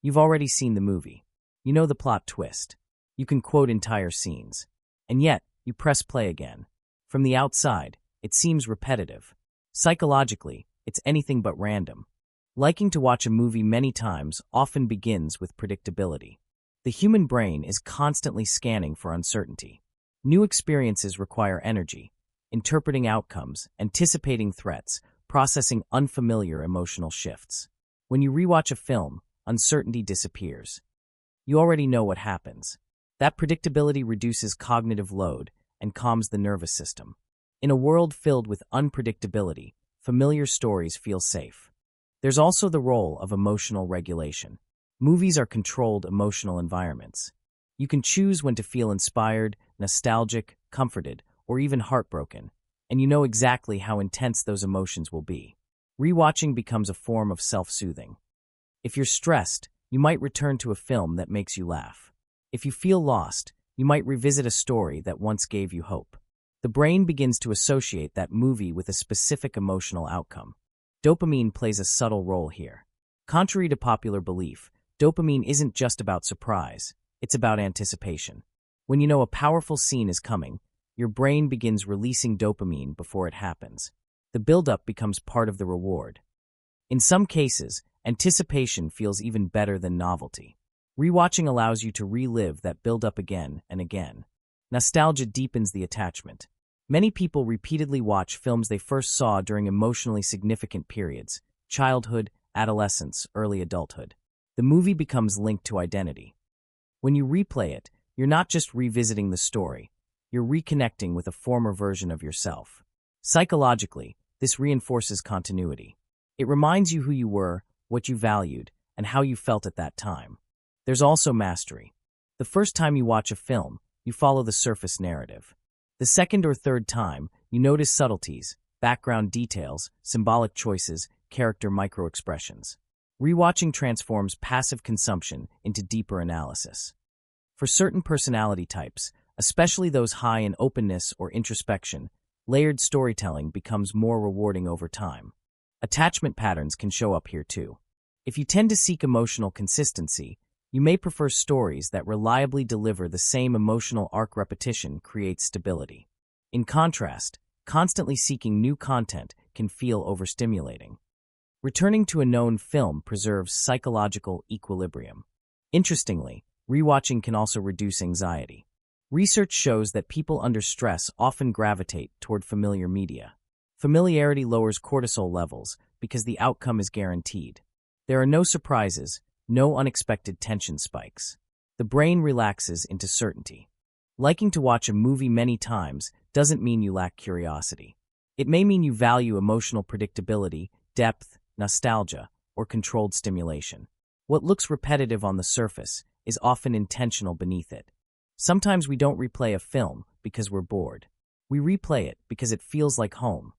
You've already seen the movie. You know the plot twist. You can quote entire scenes. And yet, you press play again. From the outside, it seems repetitive. Psychologically, it's anything but random. Liking to watch a movie many times often begins with predictability. The human brain is constantly scanning for uncertainty. New experiences require energy, interpreting outcomes, anticipating threats, processing unfamiliar emotional shifts. When you rewatch a film, uncertainty disappears. You already know what happens. That predictability reduces cognitive load and calms the nervous system. In a world filled with unpredictability, familiar stories feel safe. There's also the role of emotional regulation. Movies are controlled emotional environments. You can choose when to feel inspired, nostalgic, comforted, or even heartbroken, and you know exactly how intense those emotions will be. Rewatching becomes a form of self-soothing. If you're stressed, you might return to a film that makes you laugh. If you feel lost, you might revisit a story that once gave you hope. The brain begins to associate that movie with a specific emotional outcome. Dopamine plays a subtle role here. Contrary to popular belief, dopamine isn't just about surprise, it's about anticipation. When you know a powerful scene is coming, your brain begins releasing dopamine before it happens. The buildup becomes part of the reward. In some cases, anticipation feels even better than novelty. Rewatching allows you to relive that buildup again and again. Nostalgia deepens the attachment. Many people repeatedly watch films they first saw during emotionally significant periods: childhood, adolescence, early adulthood. The movie becomes linked to identity. When you replay it, you're not just revisiting the story, you're reconnecting with a former version of yourself. Psychologically, this reinforces continuity. It reminds you who you were, what you valued, and how you felt at that time. There's also mastery. The first time you watch a film, you follow the surface narrative. The second or third time, you notice subtleties, background details, symbolic choices, character microexpressions. Rewatching transforms passive consumption into deeper analysis. For certain personality types, especially those high in openness or introspection, layered storytelling becomes more rewarding over time. Attachment patterns can show up here too. If you tend to seek emotional consistency, you may prefer stories that reliably deliver the same emotional arc. Repetition creates stability. In contrast, constantly seeking new content can feel overstimulating. Returning to a known film preserves psychological equilibrium. Interestingly, rewatching can also reduce anxiety. Research shows that people under stress often gravitate toward familiar media. Familiarity lowers cortisol levels because the outcome is guaranteed. There are no surprises, no unexpected tension spikes. The brain relaxes into certainty. Liking to watch a movie many times doesn't mean you lack curiosity. It may mean you value emotional predictability, depth, nostalgia, or controlled stimulation. What looks repetitive on the surface is often intentional beneath it. Sometimes we don't replay a film because we're bored. We replay it because it feels like home.